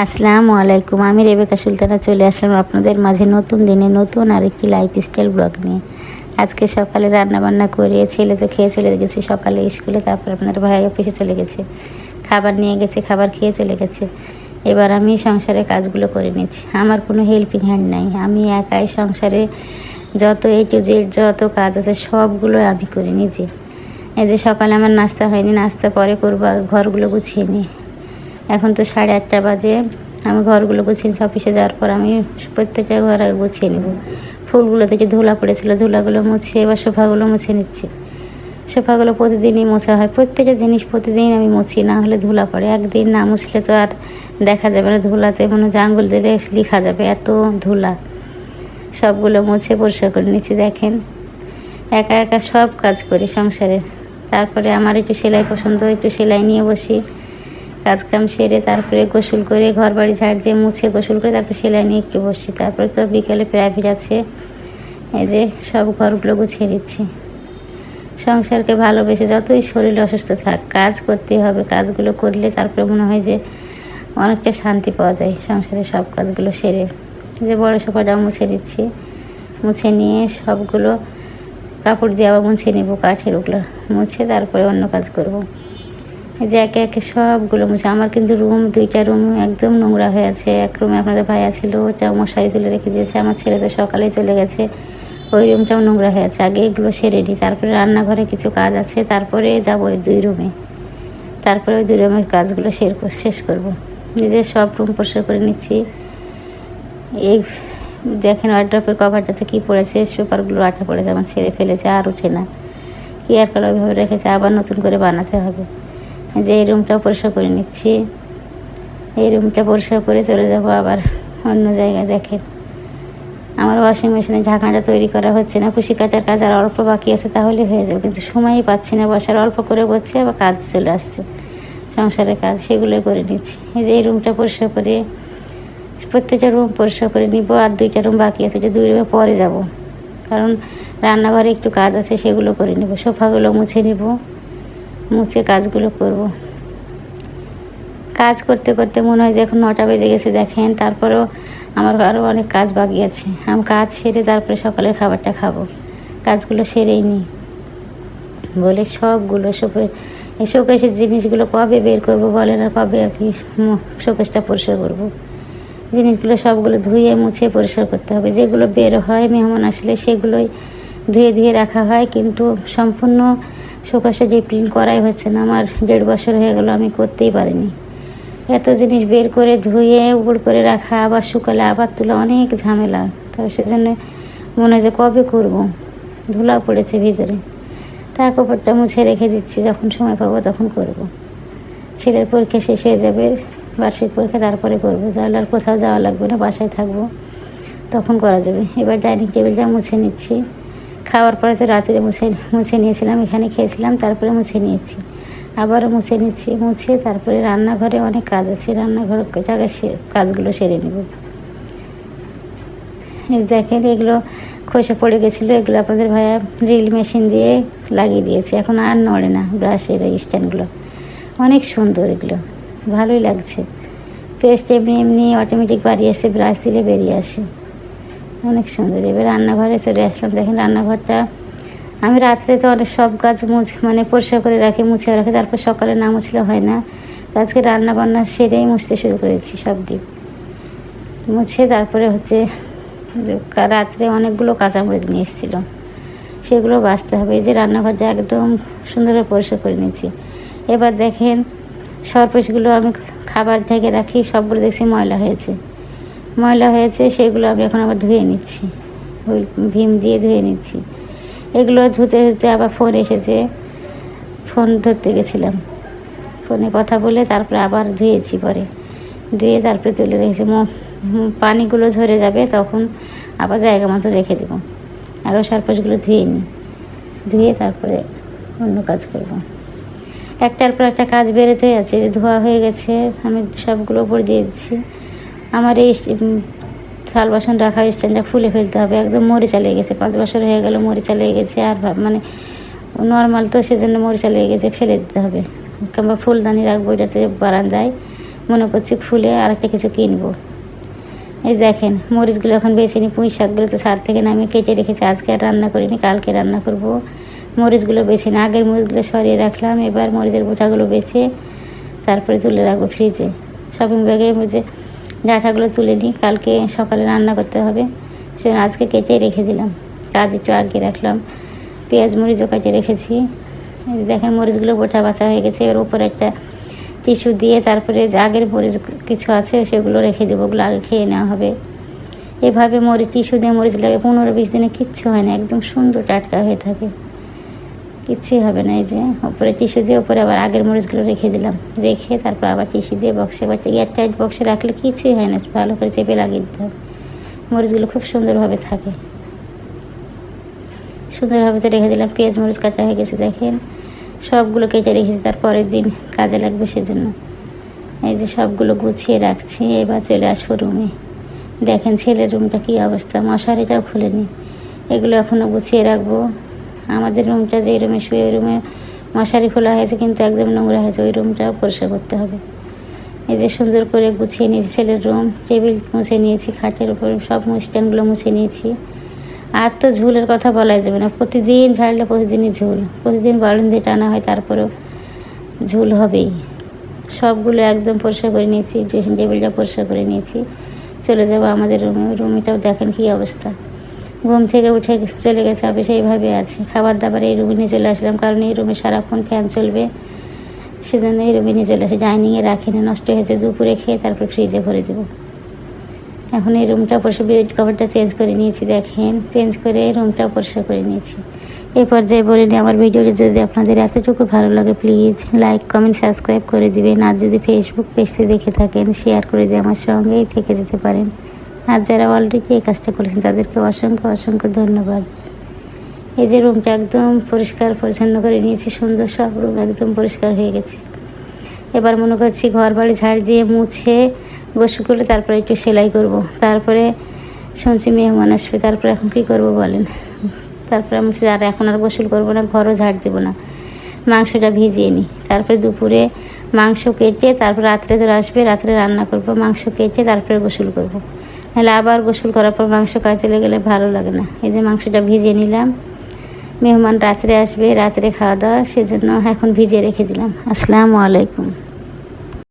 আসসালামু আলাইকুম। আমি রেবেকা সুলতানা চলে আসলাম আপনাদের মাঝে নতুন দিনে নতুন আরেকটি লাইফস্টাইল ব্লগ নিয়ে। আজকে সকালে রান্নাবান্না করে ছেলে তো খেয়ে চলে গেছে সকালে স্কুলে, তারপর আপনার ভাই অফিসে চলে গেছে, খাবার নিয়ে গেছে, খাবার খেয়ে চলে গেছে। এবার আমি সংসারের কাজগুলো করে নিচ্ছি। আমার কোনো হেল্পিং হ্যান্ড নাই, আমি একাই সংসারে যত A to Z যত কাজ আছে সবগুলো আমি করে নিজে। এই যে সকালে আমার নাস্তা হয়নি, নাস্তা পরে করবো, ঘরগুলো গুছিয়ে নিই। এখন তো 8:30 বাজে। আমি ঘরগুলো গুছিয়ে অফিসে যাওয়ার পর আমি প্রত্যেকটা ঘর আগে গুছিয়ে নেব। ফুলগুলোতে যে ধুলা পড়েছিল ধুলাগুলো মুছে, এবার সোফাগুলো মুছে নিচ্ছি। সোফাগুলো প্রতিদিনই মোছা হয়, প্রত্যেকটা জিনিস প্রতিদিন আমি মুছি, না হলে ধুলা পড়ে। একদিন না মুছলে তো আর দেখা যাবে না, ধুলাতে মনে হচ্ছে আঙুল দিলে লেখা যাবে, এত ধুলা। সবগুলো মুছে পরিষ্কার করে নিচ্ছি। দেখেন একা একা সব কাজ করি সংসারে। তারপরে আমার একটু সেলাই পছন্দ, একটু সেলাই নিয়ে বসি। কাজকাম সেরে তারপরে গোসল করে ঘর বাড়ি ঝাড় দিয়ে মুছে গোসল করে তারপর সেলাই নিয়ে একটু বসি। তারপরে তো বিকেলে প্রাইভেট আছে, এই যে সব ঘরগুলো গুছিয়ে দিচ্ছি। সংসারকে ভালোবেসে যতই শরীর অসুস্থ থাক কাজ করতেই হবে। কাজগুলো করলে তারপরে মনে হয় যে অনেকটা শান্তি পাওয়া যায় সংসারে সব কাজগুলো সেরে। যে বড় সোফাটাও মুছে দিচ্ছি, মুছে নিয়ে সবগুলো কাপড় দিয়ে আবার মুছে নেবো, কাঠের ওগুলো মুছে তারপরে অন্য কাজ করব। এই যে একে একে সবগুলো মুছে। আমার কিন্তু দুইটা রুম একদম নোংরা হয়ে আছে। এক রুমে আপনাদের ভাইয়া ছিল, ওটা মশারি তুলে রেখে দিয়েছে। আমার ছেলে তো সকালে চলে গেছে, ওই রুমটাও নোংরা হয়ে আছে। আগে এগুলো সেরে নিই, তারপরে রান্নাঘরে কিছু কাজ আছে, তারপরে যাবো ওই 2 রুমে, তারপরে ওই 2 রুমের কাজগুলো শেষ করব। নিজের সব রুম পরিষ্কার করে নিচ্ছি। এই দেখেন ওয়ার্ড্রপের কভারটাতে কী পড়েছে, সুপারগুলো আঠা পড়েছে, আমার ছেড়ে ফেলেছে, আর ওঠে না। কি আর কালো ওইভাবে রেখেছে, আবার নতুন করে বানাতে হবে। যে এই রুমটাও পরিষ্কার করে নিচ্ছি। এই রুমটা পরিষ্কার করে চলে যাব আবার অন্য জায়গায়। দেখেন আমার ওয়াশিং মেশিনের ঢাকনাটা তৈরি করা হচ্ছে না, কুশি কাটার কাজ আর অল্প বাকি আছে, তাহলে হয়ে যাবে, কিন্তু সময়ই পাচ্ছি না বসার। অল্প করে করছে আবার কাজ চলে আসছে, সংসারের কাজ, সেগুলোই করে নিচ্ছি। এই যে এই রুমটা পরিষ্কার করে প্রত্যেকটা রুম পরিষ্কার করে নিব। আর 2টা রুম বাকি আছে, যে 2 রুমে পরে যাব, কারণ রান্নাঘরে একটু কাজ আছে, সেগুলো করে নেব। সোফাগুলো মুছে নিব, মুছে কাজগুলো করব। কাজ করতে করতে মনে হয় যে এখন 9টা বেজে গেছে। দেখেন তারপরেও আমার আরও অনেক কাজ বাকি আছে। আমি কাজ সেরে তারপরে সকালের খাবারটা খাবো, কাজগুলো সেরেই নিই বলে সবগুলো এই শোকেসের জিনিসগুলো কবে বের করব বলেন, আর কবে আর কি শোকেসটা পরিষ্কার করব। জিনিসগুলো সবগুলো ধুয়ে মুছে পরিষ্কার করতে হবে। যেগুলো বের হয় মেহমান আসলে সেগুলোই ধুয়ে ধুয়ে রাখা হয়, কিন্তু সম্পূর্ণ শোকেসে ডিপ ক্লিন করাই হচ্ছে না। আমার 1.5 বছর হয়ে গেল, আমি করতেই পারিনি। এত জিনিস বের করে ধুয়ে উপর করে রাখা, আবার শুকালে আবার তোলা, অনেক ঝামেলা। তো সেজন্য মনে হয় যে কবে করব, ধুলা পড়েছে ভিতরে। তা কাপড়টা মুছে রেখে দিচ্ছি, যখন সময় পাবো তখন করব। ছেলের পরীক্ষা শেষ হয়ে যাবে, বার্ষিক পরীক্ষা, তারপরে করবো। তাহলে আর কোথাও যাওয়া লাগবে না, বাসায় থাকবো, তখন করা যাবে। এবার ডাইনিং টেবিলটা মুছে নিচ্ছি। খাওয়ার পরে তো রাত্রে মুছে নিয়েছিলাম, এখানে খেয়েছিলাম, তারপরে মুছে নিয়েছি, আবারও মুছে নিচ্ছি। মুছে তারপরে রান্নাঘরে অনেক কাজ আছে, রান্নাঘর জায়গায় কাজগুলো সেরে নেব। দেখেন এগুলো খসে পড়ে গেছিলো, এগুলো আপনাদের ভাইয়া ড্রিল মেশিন দিয়ে লাগিয়ে দিয়েছে, এখন আর নড়ে না। ব্রাশের এই স্ট্যান্ডগুলো অনেক সুন্দর, এগুলো ভালোই লাগছে। পেস্ট এমনি এমনি অটোমেটিক বাড়িয়ে আসে, ব্রাশ দিলে বেরিয়ে আসে, অনেক সুন্দর। এবার রান্নাঘরে চলে আসলাম। দেখেন রান্নাঘরটা আমি রাত্রে তো অনেক সব কাজ পরিষ্কার করে রাখি, মুছে রাখি, তারপর সকালে না মুছলে হয় না। আজকে রান্না বান্না সেরেই মুছতে শুরু করেছি সব দিক মুছে। তারপরে রাত্রে অনেকগুলো কাঁচামরিচ নিয়ে এসেছিল, সেগুলো বাছতে হবে। এই যে রান্নাঘরটা একদম সুন্দরভাবে পরিষ্কার করে নিয়েছি। এবার দেখেন সরপেশগুলো আমি খাবার ঢেকে রাখি, সবগুলো দেখছি ময়লা হয়েছে, সেগুলো আমি এখন আবার ধুয়ে নিচ্ছি, ওই ভীম দিয়ে ধুয়ে নিচ্ছি। এগুলো ধুতে ধুতে আবার ফোন এসেছে, ফোন ধরতে গেছিলাম, ফোনে কথা বলে তারপরে আবার ধুয়েছি। পরে ধুয়ে তারপরে তুলে রেখেছি। পানিগুলো ঝরে যাবে, তখন আবার জায়গা মতো রেখে দেবো। আগে সরপেশগুলো ধুয়ে তারপরে অন্য কাজ করব। একটার পর একটা কাজ বেরোতেই আছে। যে ধোয়া হয়ে গেছে, আমি সবগুলো উপর দিয়ে দিচ্ছি। আমার এই থাল বাসন রাখা স্ট্যান্ডটা খুলে ফেলতে হবে, একদম মরিচা লেগে গেছে। 5 বছর হয়ে গেল, মরিচা লেগে গেছে। আর নর্মাল তো, সেজন্য মরিচা লেগে গেছে, ফেলে দিতে হবে। কিংবা ফুলদানি রাখবো এটাতে বারান্দায়, মনে করছি খুলে আর একটা কিছু কিনবো। এই দেখেন মরিচগুলো এখন বেছে নিই, পুঁই শাকগুলো তো ছাদ থেকে নামিয়ে কেটে রেখেছি, আজকে আর রান্না করিনি, কালকে রান্না করব। মরিচগুলো বেছে নিই, আগের মরিচগুলো সরিয়ে রাখলাম, এবার মরিচের বোঁটাগুলো বেছে তারপরে তুলে রাখবো ফ্রিজে। শপিং ব্যাগে যে ডাঁটাগুলো তুলে নিই, কালকে সকালে রান্না করতে হবে, সেজন্য আজকে কেটে রেখে দিলাম, কাজ একটু আগে রাখলাম। পেঁয়াজ মরিচও কেটে রেখেছি। দেখেন মরিচগুলো বোটা বাছা হয়ে গেছে, এবার উপরে একটা টিস্যু দিয়ে তারপরে যে আগের মরিচ কিছু আছে সেগুলো রেখে দেবো, ওগুলো আগে খেয়ে নেওয়া হবে। এভাবে মরিচ টিস্যু দিয়ে মরিচ লাগে 15-20 দিনে কিচ্ছু হয় না, একদম সুন্দর টাটকা হয়ে থাকে, কিচ্ছুই হবে না। এই যে উপরে টিস্যু দিয়ে উপরে আবার আগের মরিচগুলো রেখে দিলাম, রেখে তারপর আবার টিস্যু দিয়ে বক্সে বা এয়ারটাইট বক্সে রাখলে কিছুই হয় না, ভালো করে চেপে লাগিয়ে দিতে হবে, মরিচগুলো খুব সুন্দরভাবে থাকে। সুন্দরভাবে তো রেখে দিলাম। পেঁয়াজ মরিচ কাটা হয়ে গেছে, দেখেন সবগুলো কেটে রেখেছি, তারপরের দিন কাজে লাগবে সেজন্য। এই যে সবগুলো গুছিয়ে রাখছি, এবার চলে আসবো রুমে। দেখেন ছেলের রুমটা কী অবস্থা, মশারিটাও খুলেনি, এগুলো এখনও গুছিয়ে রাখবো। আমাদের রুমটা যে রুমে শুয়ে ওই রুমে মশারি খোলা হয়েছে কিন্তু একদম নোংরা হয়েছে, ওই রুমটাও পরিষ্কার করতে হবে। এই যে সুন্দর করে গুছিয়ে নিয়েছি ছেলের রুম, টেবিল মুছে নিয়েছি, খাটের উপর সব স্ট্যান্ডগুলো মুছে নিয়েছি। আর তো ঝুলের কথা বলাই যাবে না, প্রতিদিন ঝাড়লে প্রতিদিনই ঝুল, প্রতিদিন বালুন দিয়ে টানা হয়, তারপরেও ঝুল হবেই। সবগুলো একদম পরিষ্কার করে নিয়েছি, ড্রেসিং টেবিলটা পরিষ্কার করে নিয়েছি। চলে যাবো আমাদের রুমে, রুমটাও দেখেন কী অবস্থা, ঘুম থেকে উঠে চলে গেছে অফিসে, এইভাবে আছে। খাবার দাবার এই রুমে নিয়ে চলে আসলাম, কারণ এই রুমে সারাক্ষণ ফ্যান চলবে, সেজন্য এই রুমে নিয়ে চলে আসে। ডাইনিংয়ে রাখি না, নষ্ট হয়েছে, দুপুরে খেয়ে তারপর ফ্রিজে ভরে দেবো। এখন এই রুমটা পরিষ্কার, বেড কভারটা চেঞ্জ করে নিয়েছি, দেখেন চেঞ্জ করে রুমটা পরিষ্কার করে নিয়েছি। এই পর্যায়ে বলে নিই, আমার ভিডিওটি যদি আপনাদের এতটুকু ভালো লাগে প্লিজ লাইক কমেন্ট সাবস্ক্রাইব করে দিবেন, আর যদি ফেসবুক পেজতে দেখে থাকেন শেয়ার করে দিয়ে আমার সঙ্গেই থেকে যেতে পারেন। আর যারা অলরেডি এই কাজটা করেছেন তাদেরকে অসংখ্য অসংখ্য ধন্যবাদ। এই যে রুমটা একদম পরিষ্কার পরিচ্ছন্ন করে নিয়েছি, সুন্দর সব রুম একদম পরিষ্কার হয়ে গেছে। এবার মনে করছি ঘর বাড়ি ঝাড় দিয়ে মুছে গোসল করলে তারপরে একটু সেলাই করব, তারপরে শুনছি মেহমান আসবে, তারপরে এখন কী করব বলেন। তারপরে আমি আর এখন আর গোসল করবো না, ঘরও ঝাড় দেবো না, মাংসটা ভিজিয়ে নিই, তারপরে দুপুরে মাংস কেটে তারপর রাত্রে তো আসবে, রাত্রে রান্না করব, মাংস কেটে তারপরে গোসল করব। নাহলে আবার গোসল করার পর মাংস কাটতে গেলে ভালো লাগে না। এই যে মাংসটা ভিজিয়ে নিলাম, মেহমান রাত্রে আসবে, রাত্রে খাওয়া দাওয়া, সেজন্য এখন ভিজিয়ে রেখে দিলাম। আসসালামু আলাইকুম।